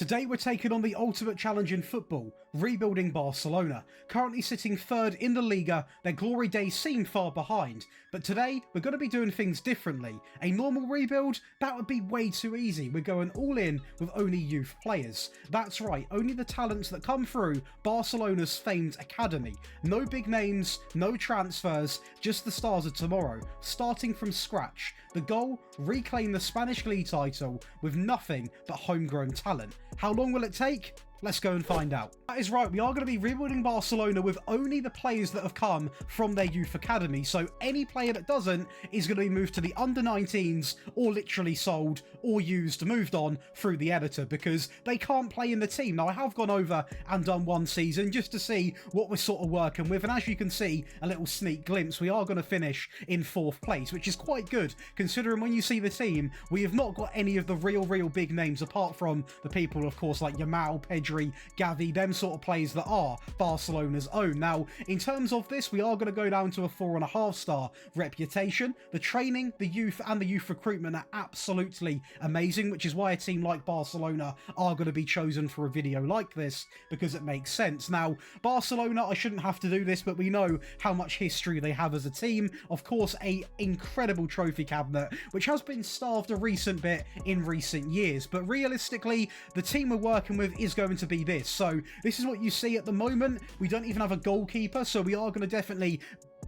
Today we're taking on the ultimate challenge in football, rebuilding Barcelona. Currently sitting third in the Liga, their glory days seem far behind. But today, we're going to be doing things differently. A normal rebuild? That would be way too easy. We're going all in with only youth players. That's right, only the talents that come through Barcelona's famed academy. No big names, no transfers, just the stars of tomorrow, starting from scratch. The goal? Reclaim the Spanish League title with nothing but homegrown talent. How long will it take? Let's go and find out. That is right, we are going to be rebuilding Barcelona with only the players that have come from their youth academy. So any player that doesn't is going to be moved to the under-19s or literally sold or used, moved on through the editor because they can't play in the team. Now, I have gone over and done one season just to see what we're sort of working with. And as you can see, a little sneak glimpse, we are going to finish in 4th place, which is quite good considering when you see the team, we have not got any of the real big names apart from the people, of course, like Yamal, Pedri, Gavi, them sort of players that are Barcelona's own. Now, in terms of this, we are going to go down to a 4.5 star reputation. The training, the youth, and the youth recruitment are absolutely amazing, which is why a team like Barcelona are going to be chosen for a video like this, because it makes sense. Now, Barcelona, I shouldn't have to do this, but we know how much history they have as a team. Of course, a incredible trophy cabinet, which has been starved a recent bit in recent years. But realistically, the team we're working with is going to be this. So this is what you see at the moment. We don't even have a goalkeeper, so we are going to definitely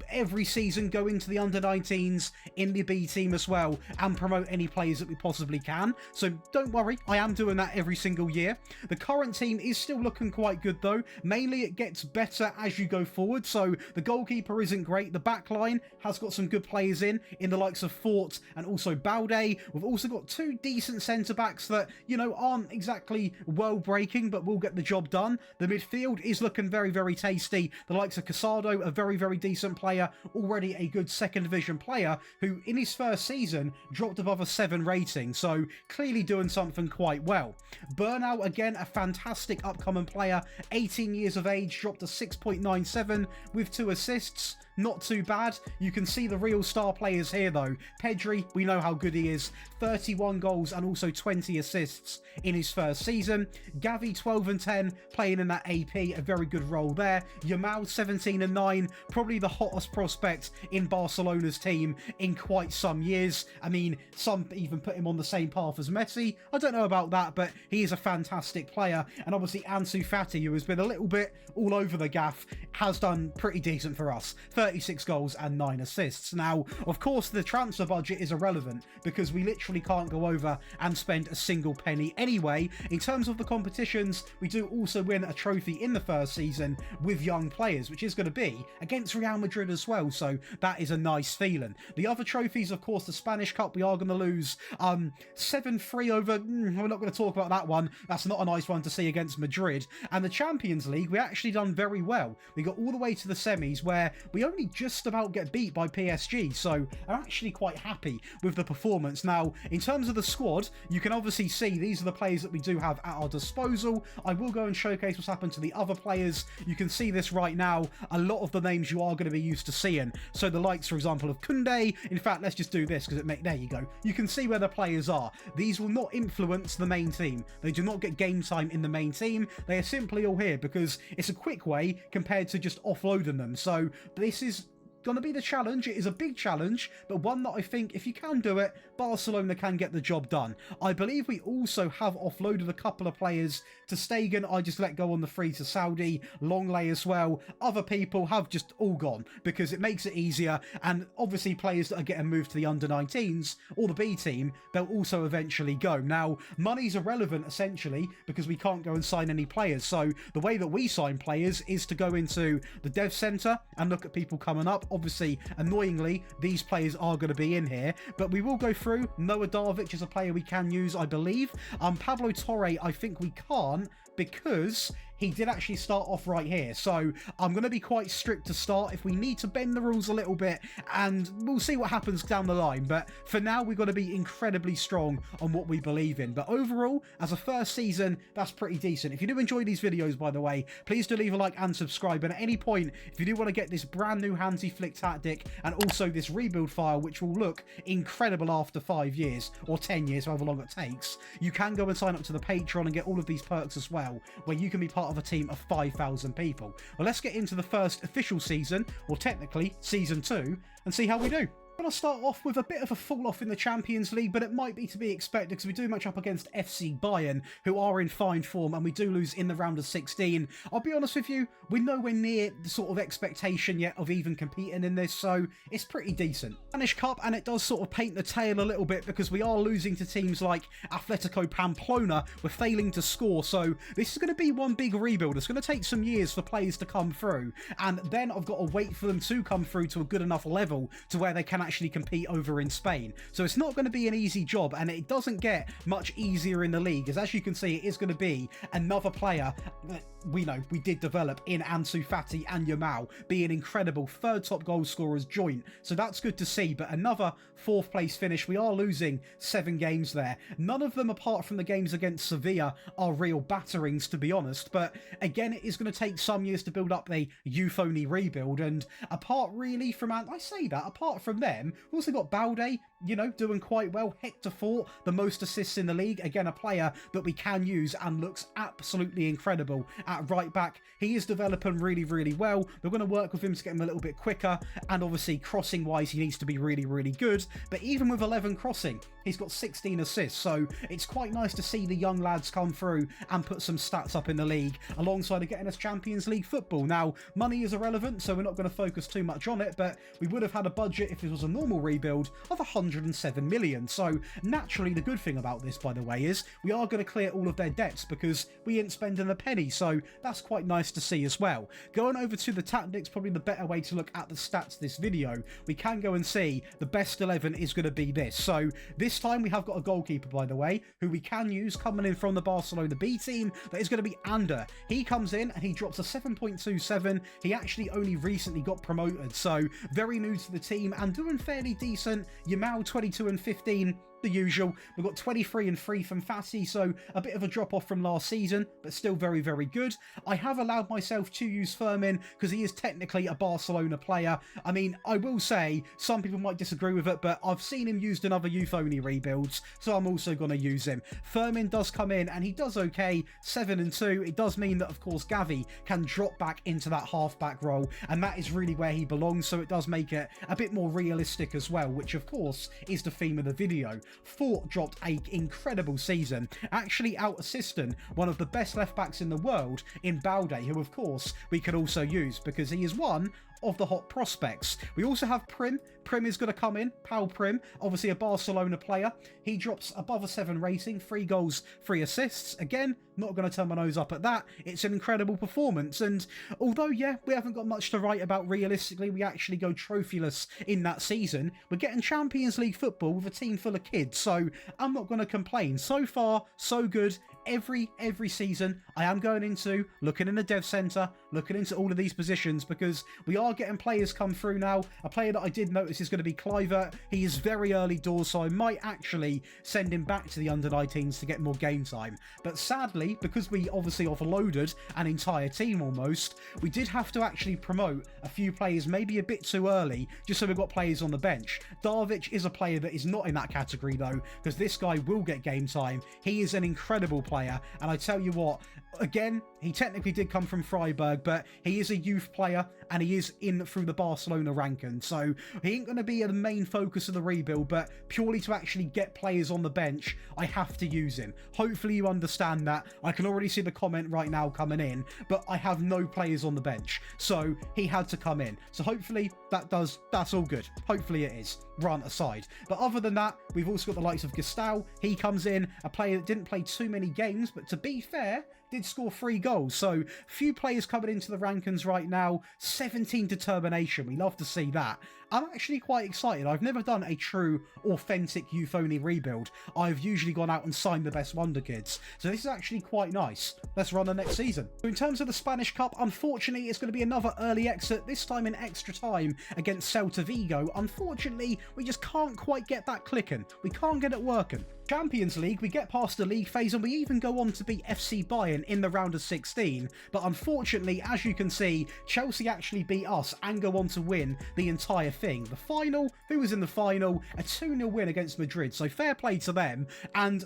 every season go into the under-19s in the B team as well and promote any players that we possibly can. So don't worry, I am doing that every single year. The current team is still looking quite good though. Mainly it gets better as you go forward. So the goalkeeper isn't great. The back line has got some good players in the likes of Fort and also Balde. We've also got 2 decent centre-backs that, you know, aren't exactly world-breaking, but will get the job done. The midfield is looking very tasty. The likes of Casado, a very decent player, already a good 2nd division player who in his first season dropped above a 7 rating, so clearly doing something quite well. Burnout, again, a fantastic upcoming player, 18 years of age, dropped a 6.97 with 2 assists. Not too bad. You can see the real star players here though. Pedri, we know how good he is. 31 goals and also 20 assists in his first season. Gavi, 12 and 10, playing in that AP, a very good role there. Yamal, 17 and 9, probably the hottest prospect in Barcelona's team in quite some years. I mean, some even put him on the same path as Messi. I don't know about that, but he is a fantastic player. And obviously Ansu Fati, who has been a little bit all over the gaff, has done pretty decent for us. 36 goals and 9 assists. Now, of course, the transfer budget is irrelevant because we literally can't go over and spend a single penny anyway. In terms of the competitions, we do also win a trophy in the first season with young players, which is going to be against Real Madrid as well, so that is a nice feeling. The other trophies, of course, the Spanish Cup, we are going to lose 7-3 over, we're not going to talk about that one. That's not a nice one to see against Madrid. And the Champions League, we actually done very well. We got all the way to the semis where we only just about get beat by PSG, so I'm actually quite happy with the performance. Now, in terms of the squad, you can obviously see these are the players that we do have at our disposal. I will go and showcase what's happened to the other players. You can see this right now. A lot of the names you are going to be used to seeing. So the likes, for example, of Koundé. In fact, let's just do this because there you go. You can see where the players are. These will not influence the main team. They do not get game time in the main team. They are simply all here because it's a quick way compared to just offloading them. So this is going to be the challenge. It is a big challenge, but one that I think if you can do it, Barcelona can get the job done. I believe we also have offloaded a couple of players to Stegen. I just let go on the free to Saudi. Longley as well. Other people have just all gone because it makes it easier, and obviously players that are getting moved to the under-19s or the B team, they'll also eventually go. Now, money's irrelevant essentially because we can't go and sign any players, so the way that we sign players is to go into the dev center and look at people coming up. Obviously, annoyingly, these players are going to be in here, but we will go through. Noah Darvic is a player we can use, I believe. Pablo Torre, I think we can't because he did actually start off right here. So I'm going to be quite strict to start if we need to bend the rules a little bit, and we'll see what happens down the line. But for now, we've got to be incredibly strong on what we believe in. But overall, as a first season, that's pretty decent. If you do enjoy these videos, by the way, please do leave a like and subscribe. And at any point, if you do want to get this brand new handsy flick tactic and also this rebuild file, which will look incredible after 5 years or 10 years, however long it takes, you can go and sign up to the Patreon and get all of these perks as well, where you can be part of a team of 5,000 people. Well, let's get into the first official season, or technically season 2, and see how we do. I'm going to start off with a bit of a fall off in the Champions League, but it might be to be expected because we do match up against FC Bayern, who are in fine form, and we do lose in the round of 16. I'll be honest with you, we're nowhere near the sort of expectation yet of even competing in this, so it's pretty decent. Spanish Cup, and it does sort of paint the tale a little bit because we are losing to teams like Atletico Pamplona. We're failing to score, so this is going to be one big rebuild. It's going to take some years for players to come through, and then I've got to wait for them to come through to a good enough level to where they can actually compete over in Spain. So it's not going to be an easy job, and it doesn't get much easier in the league, as you can see, it is going to be another player that we know we did develop in Ansu Fati and Yamal being incredible third top goal scorers joint. So that's good to see, but another 4th place finish. We are losing 7 games there. None of them, apart from the games against Sevilla, are real batterings, to be honest. But again, it is going to take some years to build up a youth-only rebuild. And apart really from, I say that, apart from them, we've also got Balde, you know, doing quite well. Hector Fort, the most assists in the league. Again, a player that we can use and looks absolutely incredible at right back. He is developing really, really well. We're going to work with him to get him a little bit quicker. And obviously, crossing-wise, he needs to be really, really good. But even with 11 crossing, he's got 16 assists. So it's quite nice to see the young lads come through and put some stats up in the league alongside of getting us Champions League football. Now, money is irrelevant, so we're not going to focus too much on it. But we would have had a budget, if it was a normal rebuild, of 107 million. So naturally, the good thing about this, by the way, is we are going to clear all of their debts because we ain't spending a penny. So that's quite nice to see as well. Going over to the tactics, probably the better way to look at the stats this video. We can go and see the best 11 is going to be this. So this time we have got a goalkeeper, by the way, who we can use coming in from the Barcelona B team. That is going to be Ander. He comes in and he drops a 7.27. He actually only recently got promoted, so very new to the team and doing fairly decent. Yamal 22 and 15. The usual. We've got 23 and 3 from Fati, so a bit of a drop off from last season, but still very, very good. I have allowed myself to use Fermin because he is technically a Barcelona player. I mean, I will say some people might disagree with it, but I've seen him used in other youth-only rebuilds, so I'm also going to use him. Fermin does come in and he does okay, 7 and 2. It does mean that, of course, Gavi can drop back into that half-back role, and that is really where he belongs, so it does make it a bit more realistic as well, which, of course, is the theme of the video. Fort dropped an incredible season, actually out-assisting one of the best left-backs in the world in Balde, who, of course, we could also use because he is one of the hot prospects. We also have Prim. Prim is going to come in. Pal Prim, obviously a Barcelona player. He drops above a 7 rating, 3 goals, 3 assists. Again, not going to turn my nose up at that. It's an incredible performance. And although, yeah, we haven't got much to write about realistically, we actually go trophyless in that season. We're getting Champions League football with a team full of kids, so I'm not going to complain. So far, so good. Every season I am going into looking in the dev center, looking into all of these positions because we are getting players come through now. A player that I did notice is going to be Kluivert. He is very early doors, so I might actually send him back to the under-19s to get more game time. But sadly, because we obviously offloaded an entire team almost, we did have to actually promote a few players maybe a bit too early, just so we've got players on the bench. Darvic is a player that is not in that category though, because this guy will get game time. He is an incredible player, and I tell you what, again, he technically did come from Freiburg, but he is a youth player and he is in through the Barcelona ranking, so he ain't going to be the main focus of the rebuild, but purely to actually get players on the bench, I have to use him. Hopefully you understand that. I can already see the comment right now coming in, but I have no players on the bench, so he had to come in. So hopefully that's all good. Hopefully it is. Rant aside. But other than that, we've also got the likes of Gustau. He comes in, a player that didn't play too many games, but to be fair, did score 3 goals. So few players coming into the rankings right now. 17 determination. We love to see that. I'm actually quite excited. I've never done a true, authentic youth-only rebuild. I've usually gone out and signed the best wonder kids. So this is actually quite nice. Let's run the next season. So in terms of the Spanish Cup, unfortunately, it's going to be another early exit, this time in extra time against Celta Vigo. Unfortunately, we just can't quite get that clicking. We can't get it working. Champions League, we get past the league phase and we even go on to beat FC Bayern in the round of 16, but unfortunately, as you can see, Chelsea actually beat us and go on to win the entire thing. The final, who was in the final? A 2-0 win against Madrid, so fair play to them, and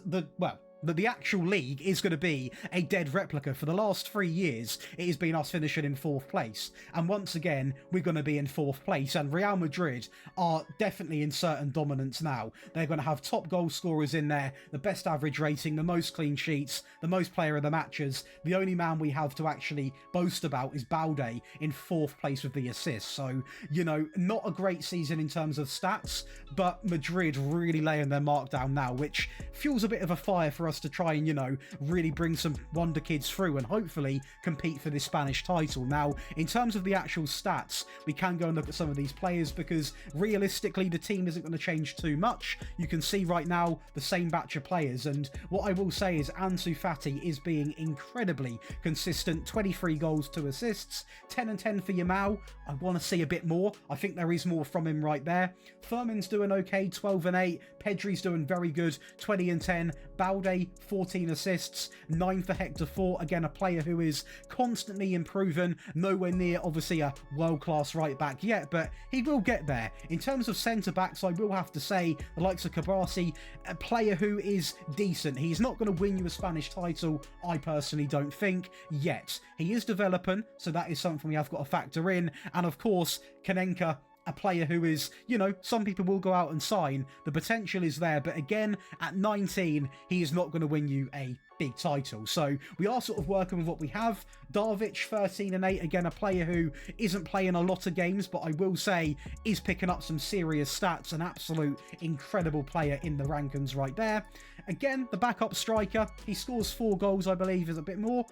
the actual league is going to be a dead replica. For the last 3 years, it has been us finishing in 4th place. And once again, we're going to be in 4th place. And Real Madrid are definitely in certain dominance now. They're going to have top goal scorers in there, the best average rating, the most clean sheets, the most player of the matches. The only man we have to actually boast about is Balde in 4th place with the assists. So, you know, not a great season in terms of stats, but Madrid really laying their mark down now, which fuels a bit of a fire for us to try and, you know, really bring some wonder kids through and hopefully compete for this Spanish title. Now, in terms of the actual stats, we can go and look at some of these players because realistically the team isn't going to change too much. You can see right now the same batch of players, and what I will say is Ansu Fati is being incredibly consistent. 23 goals, 2 assists, 10 and 10 for Yamal. I want to see a bit more. I think there is more from him right there. Furman's doing okay, 12 and 8. Pedri's doing very good, 20 and 10. Balde, 14 assists, 9 for Hector 4. Again, a player who is constantly improving, nowhere near obviously a world-class right back yet, but he will get there. In terms of centre-backs, I will have to say the likes of Cabarsi, a player who is decent. He's not going to win you a Spanish title, I personally don't think, yet. He is developing, so that is something we have got to factor in. And of course, Kanenka, a player who is, you know, some people will go out and sign. The potential is there, but again, at 19, he is not going to win you a big title. So we are sort of working with what we have. Darvic, 13 and 8, again, a player who isn't playing a lot of games, but I will say is picking up some serious stats. An absolute incredible player in the rankings right there. Again, the backup striker, he scores 4 goals, I believe, is a bit more.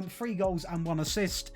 3 goals and 1 assist.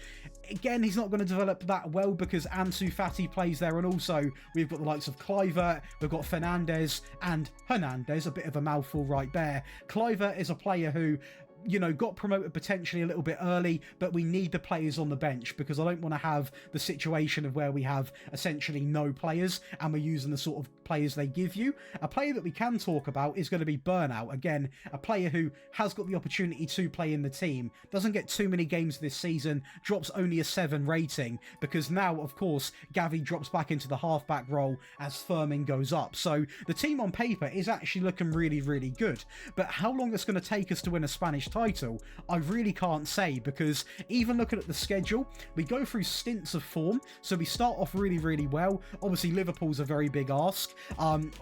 Again, he's not going to develop that well because Ansu Fati plays there, and also we've got the likes of Kluivert, we've got Fernandes and Hernandez, a bit of a mouthful right there. Kluivert is a player who, you know, got promoted potentially a little bit early, but we need the players on the bench because I don't want to have the situation of where we have essentially no players and we're using the sort of players they give you. A player that we can talk about is going to be Burnout. Again, a player who has got the opportunity to play in the team, doesn't get too many games this season, drops only a 7 rating because now, of course, Gavi drops back into the halfback role as Furman goes up. So the team on paper is actually looking really, really good. But how long it's going to take us to win a Spanish title, I really can't say, because even looking at the schedule, we go through stints of form. So we start off really, really well. Obviously, Liverpool's a very big ask.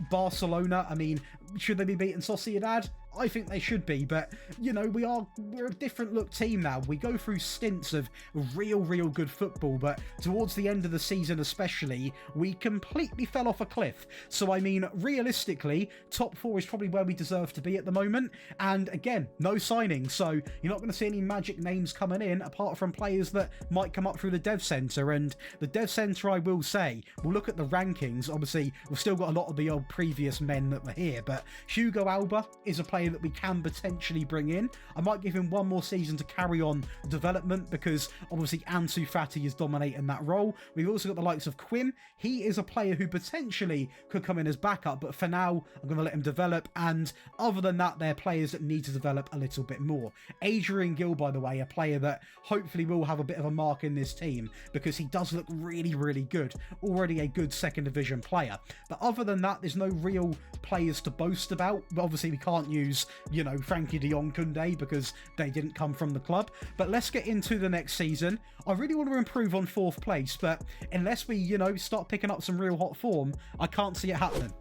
Barcelona, I mean, should they be beating Sociedad? I think they should be, but, you know, we're a different look team now. We go through stints of real good football, but towards the end of the season especially, we completely fell off a cliff. So, I mean, realistically, top 4 is probably where we deserve to be at the moment. And again, no signings, so you're not going to see any magic names coming in apart from players that might come up through the dev centre. And the dev centre, I will say, we'll look at the rankings. Obviously, we've still got a lot of the old previous men that were here, but Hugo Alba is a player that we can potentially bring in. I might give him one more season to carry on development because obviously Ansu Fati is dominating that role. We've also got the likes of Quinn. He is a player who potentially could come in as backup, but for now, I'm going to let him develop. And other than that, they're players that need to develop a little bit more. Adrian Gill, by the way, a player that hopefully will have a bit of a mark in this team because he does look really good. Already a good second division player. But other than that, there's no real players to boast about. But obviously, we can't use, you know, Frankie de Jong, Koundé because they didn't come from the club. But let's get into the next season. I really want to improve on 4th place, but unless we, you know, start picking up some real hot form, I can't see it happening.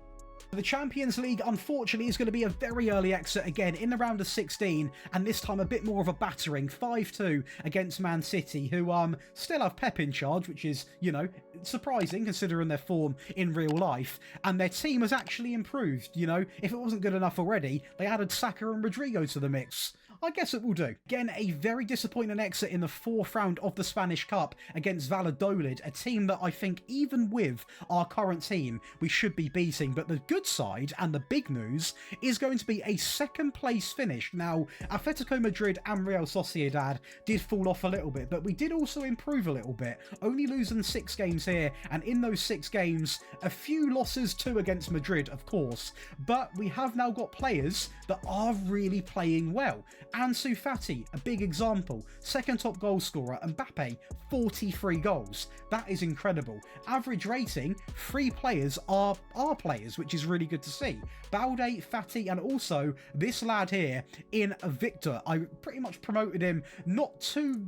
The Champions League, unfortunately, is going to be a very early exit again in the round of 16, and this time a bit more of a battering, 5-2 against Man City, who still have Pep in charge, which is, you know, surprising considering their form in real life, and their team has actually improved. You know, if it wasn't good enough already, they added Saka and Rodrigo to the mix. I guess it will do. Again, a very disappointing exit in the 4th round of the Spanish Cup against Valladolid, a team that I think even with our current team we should be beating. But the good side and the big news is going to be a 2nd place finish. Now, Atletico Madrid and Real Sociedad did fall off a little bit, but we did also improve a little bit, only losing 6 games here, and in those 6 games, a few losses, 2 against Madrid, of course, but we have now got players that are really playing well. Ansu Fati, a big example, 2nd top goal scorer, Mbappe, 43 goals. That is incredible. Average rating, 3 players are our players, which is really good to see. Balde, Fati, and also this lad here in Victor. I pretty much promoted him not too,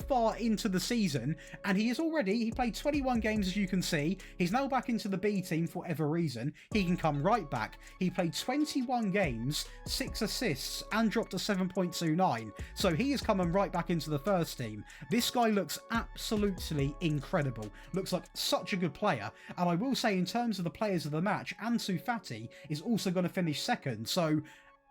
far into the season, and he played 21 games, as you can see. He's now back into the B team for whatever reason. He can come right back. He played 21 games, 6 assists, and dropped a 7.29. So he is coming right back into the first team. This guy looks absolutely incredible. Looks like such a good player. And I will say, in terms of the players of the match, Ansu Fati is also going to finish 2nd. So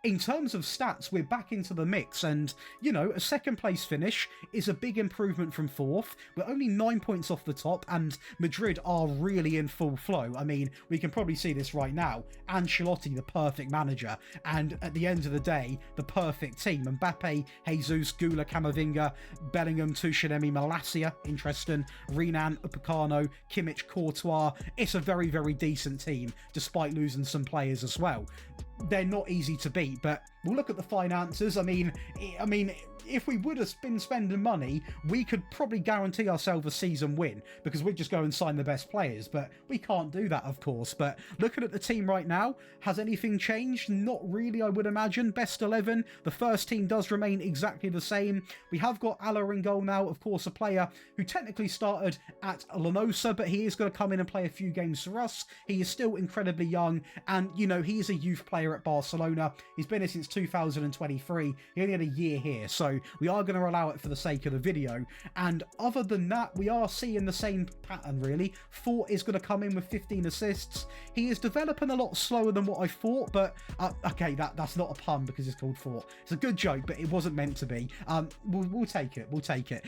in terms of stats, we're back into the mix, and, a 2nd place finish is a big improvement from 4th. We're only 9 points off the top, and Madrid are really in full flow. I mean, we can probably see this right now. Ancelotti, the perfect manager, and at the end of the day, the perfect team. Mbappe, Jesus, Gula, Camavinga, Bellingham, Tuchel, Malacia, interesting, Renan, Upamecano, Kimmich, Courtois. It's a very, very decent team, despite losing some players as well. They're not easy to beat, but we'll look at the finances. I mean, if we would have been spending money, we could probably guarantee ourselves a season win, because we'd just go and sign the best players, but we can't do that, of course. But looking at the team right now, has anything changed? Not really, I would imagine. Best 11, the first team does remain exactly the same. We have got Ala in goal now, of course, a player who technically started at Lanosa, but he is going to come in and play a few games for us. He is still incredibly young, and, he is a youth player at Barcelona. He's been here since 2023. He only had a year here, so we are going to allow it for the sake of the video. And other than that, we are seeing the same pattern, really. Fort is going to come in with 15 assists. He is developing a lot slower than what I thought, but okay, that's not a pun because it's called Fort. It's a good joke, but it wasn't meant to be. We'll take it. We'll take it.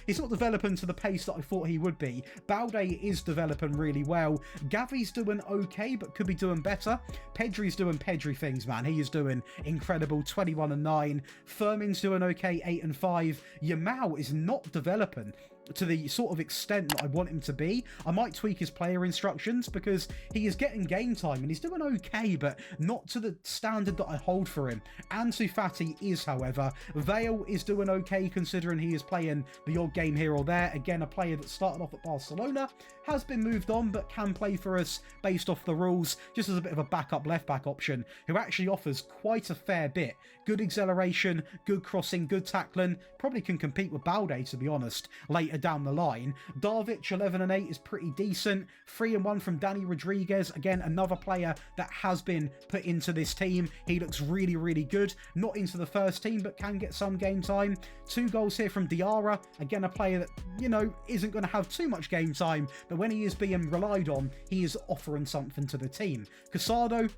He's not developing to the pace that I thought he would be. Balde is developing really well. Gavi's doing okay, but could be doing better. Pedri's doing Pedri things, man. He is doing incredible, 21 and 9. Fermin's doing okay, 8 and 5. Yamal is not developing to the sort of extent that I want him to be. I might tweak his player instructions, because he is getting game time and he's doing okay, but not to the standard that I hold for him. Ansu Fati is, however. Vale is doing okay, considering he is playing the odd game here or there. Again, a player that started off at Barcelona, has been moved on, but can play for us based off the rules, just as a bit of a backup left-back option, who actually offers quite a fair bit. Good acceleration, good crossing, good tackling. Probably can compete with Balde, to be honest, later down the line. Darvic, 11 and 8 is pretty decent. 3 and 1 from Danny Rodriguez. Again, another player that has been put into this team. He looks really, really good. Not into the first team, but can get some game time. 2 goals here from Diarra. Again, a player that, isn't going to have too much game time, but when he is being relied on, he is offering something to the team. Casado,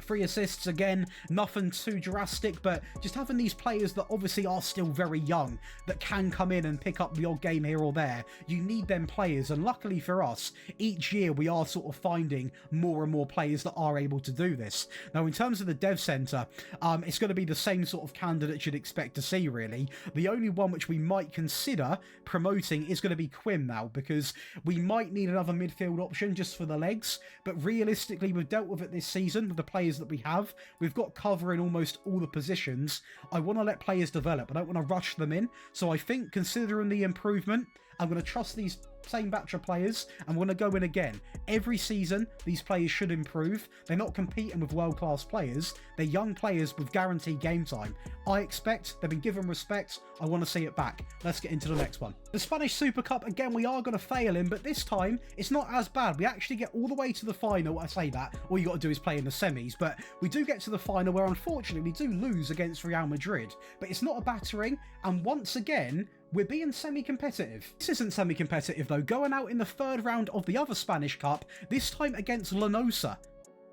3 assists, again, nothing too drastic, but just having these players that obviously are still very young, that can come in and pick up the odd game here or there. You need them players, and luckily for us, each year we are sort of finding more and more players that are able to do this. Now, in terms of the dev centre, it's going to be the same sort of candidate you'd expect to see, really. The only one which we might consider promoting is going to be Quim now, because we might need another midfield option just for the legs, but realistically, we've dealt with it this season with the players that we have. We've got cover in almost all the positions. I want to let players develop. I don't want to rush them in. So I think, considering the improvement, I'm going to trust these same batch of players. I'm going to go in again. Every season, these players should improve. They're not competing with world-class players. They're young players with guaranteed game time. I expect they've been given respect. I want to see it back. Let's get into the next one. The Spanish Super Cup, again, we are going to fail in, but this time, it's not as bad. We actually get all the way to the final. I say that. All you got to do is play in the semis, but we do get to the final where, unfortunately, we do lose against Real Madrid. But it's not a battering, and once again, we're being semi-competitive. This isn't semi-competitive, though. Going out in the 3rd round of the other Spanish Cup, this time against Lanosa.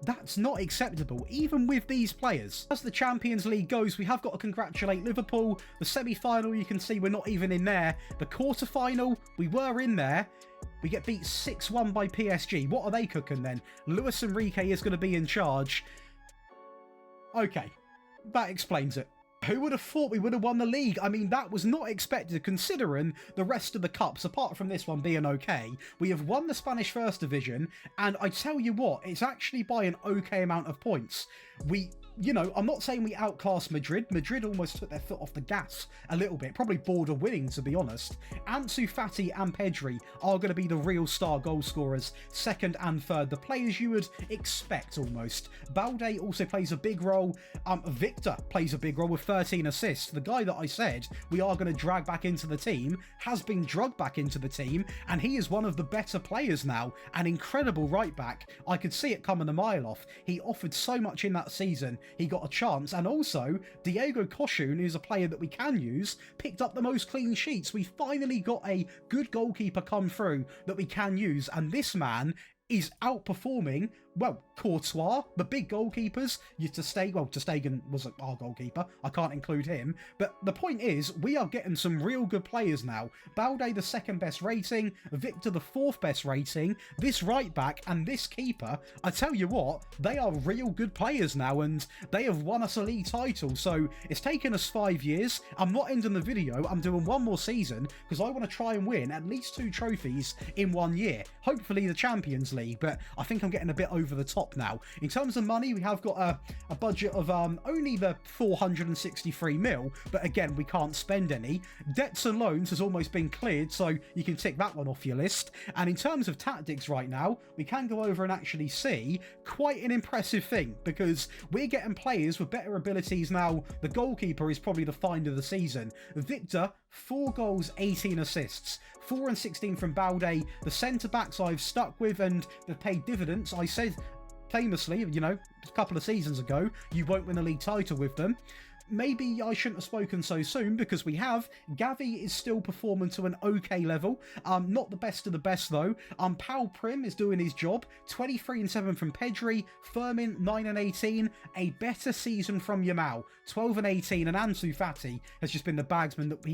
That's not acceptable, even with these players. As the Champions League goes, we have got to congratulate Liverpool. The semi-final, you can see we're not even in there. The quarter-final, we were in there. We get beat 6-1 by PSG. What are they cooking then? Luis Enrique is going to be in charge. Okay, that explains it. Who would have thought we would have won the league? I mean, that was not expected considering the rest of the cups, apart from this one being okay. We have won the Spanish First Division, and I tell you what, it's actually by an okay amount of points. You know, I'm not saying we outclassed Madrid. Madrid almost took their foot off the gas a little bit, probably border winning, to be honest. Ansu Fati and Pedri are going to be the real star goal scorers, second and third, the players you would expect almost. Balde also plays a big role. Victor plays a big role with 13 assists. The guy that I said we are going to drag back into the team has been drugged back into the team, and he is one of the better players now. An incredible right back. I could see it coming a mile off. He offered so much in that season. He got a chance, and also Diego Koshun, who's a player that we can use, picked up the most clean sheets. We finally got a good goalkeeper come through that we can use, and this man is outperforming, well, Courtois, the big goalkeepers. Ter Stegen was our goalkeeper. I can't include him. But the point is, we are getting some real good players now. Balde, the second best rating. Victor, the fourth best rating. This right back and this keeper, I tell you what, they are real good players now, and they have won us a league title. So it's taken us 5 years. I'm not ending the video. I'm doing one more season because I want to try and win at least 2 trophies in 1 year. Hopefully the Champions League, but I think I'm getting a bit over the top now. In terms of money, we have got a budget of only the 463 mil, but again, we can't spend any. Debts and loans has almost been cleared, so you can tick that one off your list. And in terms of tactics right now, we can go over and actually see quite an impressive thing, because we're getting players with better abilities now. The goalkeeper is probably the find of the season. Victor, 4 goals, 18 assists. 4 and 16 from Balde. The centre-backs I've stuck with and they've paid dividends. I said famously, you know, a couple of seasons ago, you won't win a league title with them. Maybe I shouldn't have spoken so soon, because we have. Gavi is still performing to an okay level. Not the best of the best though. Pau Prim is doing his job. 23 and 7 from Pedri. Firmin, 9 and 18. A better season from Yamal. 12 and 18. And Ansu Fati has just been the bagsman that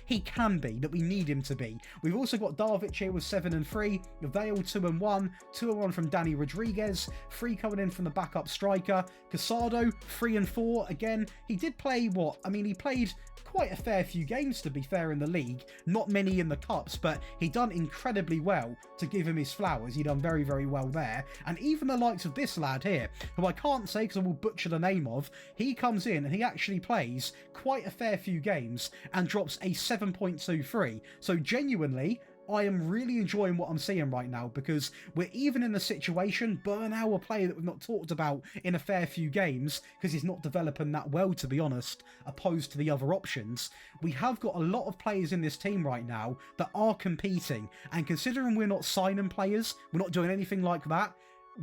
he can be, that we need him to be. We've also got Darvic here with 7 and 3. Vale, 2 and 1. 2 and 1 from Danny Rodriguez. 3 coming in from the backup striker. Casado, 3 and 4. Again, he did play he played quite a fair few games, to be fair, in the league. Not many in the cups, but he done incredibly well to give him his flowers. He done very, very well there. And even the likes of this lad here, who I can't say because I will butcher the name of, he comes in and he actually plays quite a fair few games and drops a 7.23. So genuinely, I am really enjoying what I'm seeing right now, because we're even in a situation, Bernal, a player that we've not talked about in a fair few games because he's not developing that well, to be honest, opposed to the other options. We have got a lot of players in this team right now that are competing, and considering we're not signing players, we're not doing anything like that,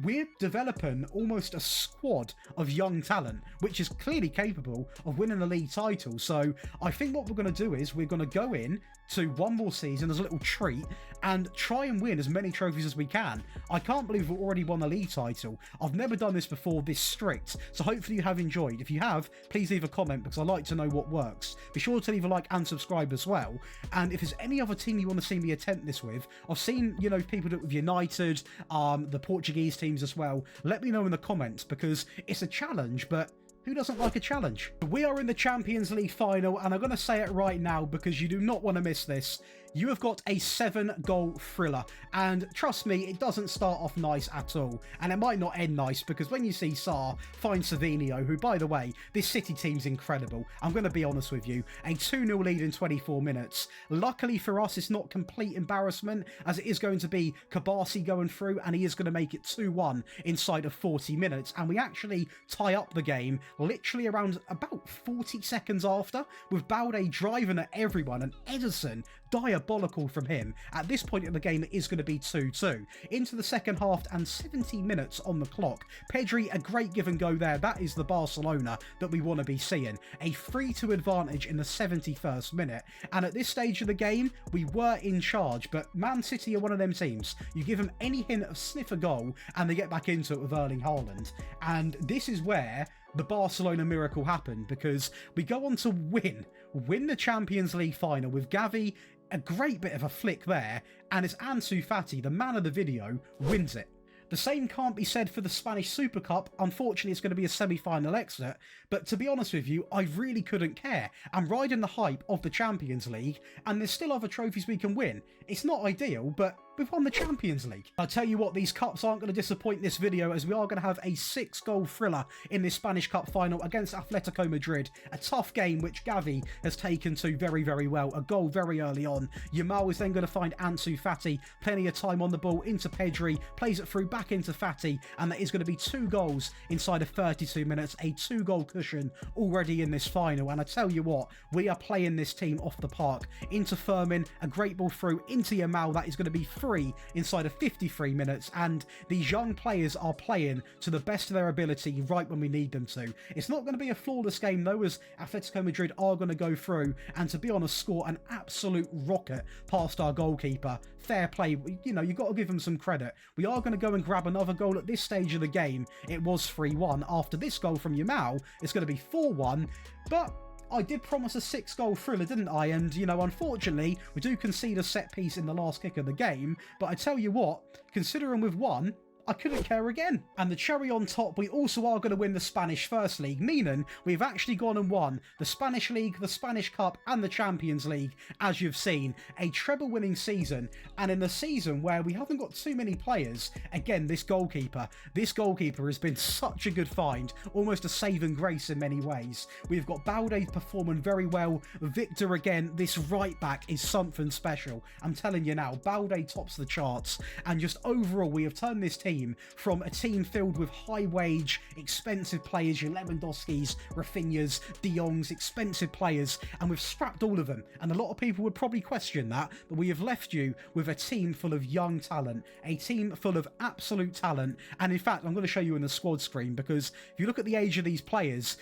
we're developing almost a squad of young talent, which is clearly capable of winning a league title. So I think what we're going to do is we're going to go in to one more season as a little treat and try and win as many trophies as we can. I can't believe we've already won a league title. I've never done this before this strict, so hopefully you have enjoyed. If you have, please leave a comment, because I like to know what works. Be sure to leave a like and subscribe as well. And if there's any other team you want to see me attempt this with, I've seen, people do it with United, the Portuguese teams as well. Let me know in the comments, because it's a challenge, but who doesn't like a challenge? We are in the Champions League final, and I'm going to say it right now because you do not want to miss this. You have got a 7-goal thriller, and trust me, it doesn't start off nice at all, and it might not end nice, because when you see Sarr find Savinho, who, by the way, this City team's incredible, I'm going to be honest with you, a 2-0 lead in 24 minutes. Luckily for us, it's not complete embarrassment, as it is going to be Kabasi going through, and he is going to make it 2-1 inside of 40 minutes, and we actually tie up the game literally around about 40 seconds after, with Balde driving at everyone, and Ederson, diabolical. diabolical from him. At this point in the game, it is going to be 2-2. Into the second half and 17 minutes on the clock. Pedri, a great give and go there. That is the Barcelona that we want to be seeing. A 3-2 advantage in the 71st minute. And at this stage of the game, we were in charge, but Man City are one of them teams. You give them any hint of sniff a goal and they get back into it with Erling Haaland. And this is where the Barcelona miracle happened, because we go on to win the Champions League final with Gavi, a great bit of a flick there, and it's Ansu Fati, the man of the video, wins it. The same can't be said for the Spanish Super Cup. Unfortunately, it's going to be a semi-final exit, but to be honest with you, I really couldn't care. I'm riding the hype of the Champions League, and there's still other trophies we can win. It's not ideal, but we've won the Champions League. I'll tell you what, these cups aren't going to disappoint this video, as we are going to have a 6-goal thriller in this Spanish Cup final against Atletico Madrid. A tough game which Gavi has taken to very, very well. A goal very early on. Yamal is then going to find Ansu Fati. Plenty of time on the ball into Pedri. Plays it through back into Fati. And that is going to be 2 goals inside of 32 minutes. A 2-goal cushion already in this final. And I tell you what, we are playing this team off the park. Into Fermin. A great ball through into Yamal. That is going to be 3 inside of 53 minutes, and these young players are playing to the best of their ability right when we need them to. It's not going to be a flawless game though, as Atletico Madrid are going to go through and, to be honest, score an absolute rocket past our goalkeeper. Fair play, you know, you've got to give them some credit. We are going to go and grab another goal at this stage of the game. It was 3-1. After this goal from Yamal, it's going to be 4-1, but I did promise a 6-goal thriller, didn't I? And, you know, unfortunately, we do concede a set piece in the last kick of the game. But I tell you what, considering we've won, I couldn't care again. And the cherry on top, we also are going to win the Spanish First League, meaning we've actually gone and won the Spanish League, the Spanish Cup and the Champions League, as you've seen. A treble winning season, and in a season where we haven't got too many players. Again, this goalkeeper has been such a good find, almost a saving grace in many ways. We've got Balde performing very well. Victor again, this right back is something special. I'm telling you now, Balde tops the charts, and just overall we have turned this team from a team filled with high wage, expensive players, your Lewandowskis, Rafinhas, De Jongs, expensive players, and we've scrapped all of them. And a lot of people would probably question that, but we have left you with a team full of young talent, a team full of absolute talent. And in fact, I'm going to show you in the squad screen, because if you look at the age of these players,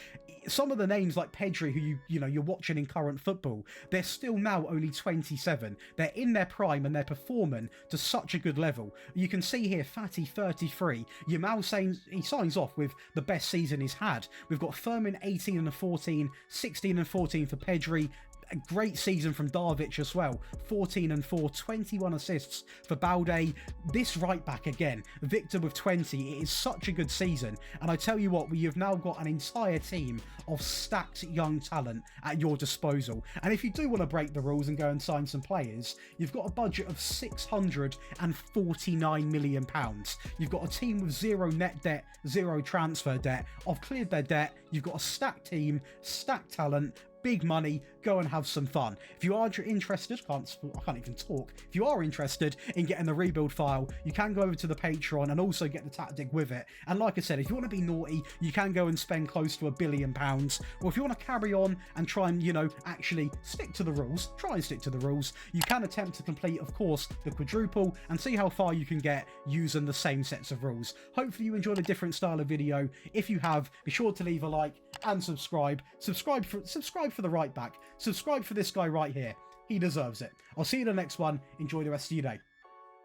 some of the names like Pedri, who you're watching in current football, they're still now only 27. They're in their prime and they're performing to such a good level. You can see here Fati 33. Yamal saying he signs off with the best season he's had. We've got Fermin 18 and 14, 16 and 14 for Pedri. A great season from Darvic as well, 14 and 4, 21 assists for Balde. This right back again, Victor with 20. It is such a good season, and I tell you what, we have now got an entire team of stacked young talent at your disposal. And if you do want to break the rules and go and sign some players, you've got a budget of £649 million. You've got a team with 0 net debt, 0 transfer debt. I've cleared their debt. You've got a stacked team, stacked talent, big money. Go and have some fun. If you are interested, I can't even talk. If you are interested in getting the rebuild file, you can go over to the Patreon and also get the tactic with it. And like I said, if you want to be naughty, you can go and spend close to £1 billion. Or if you want to carry on and try and, actually stick to the rules, you can attempt to complete, of course, the quadruple and see how far you can get using the same sets of rules. Hopefully you enjoyed a different style of video. If you have, be sure to leave a like and subscribe. Subscribe for the right back. Subscribe for this guy right here. He deserves it. I'll see you in the next one. Enjoy the rest of your day.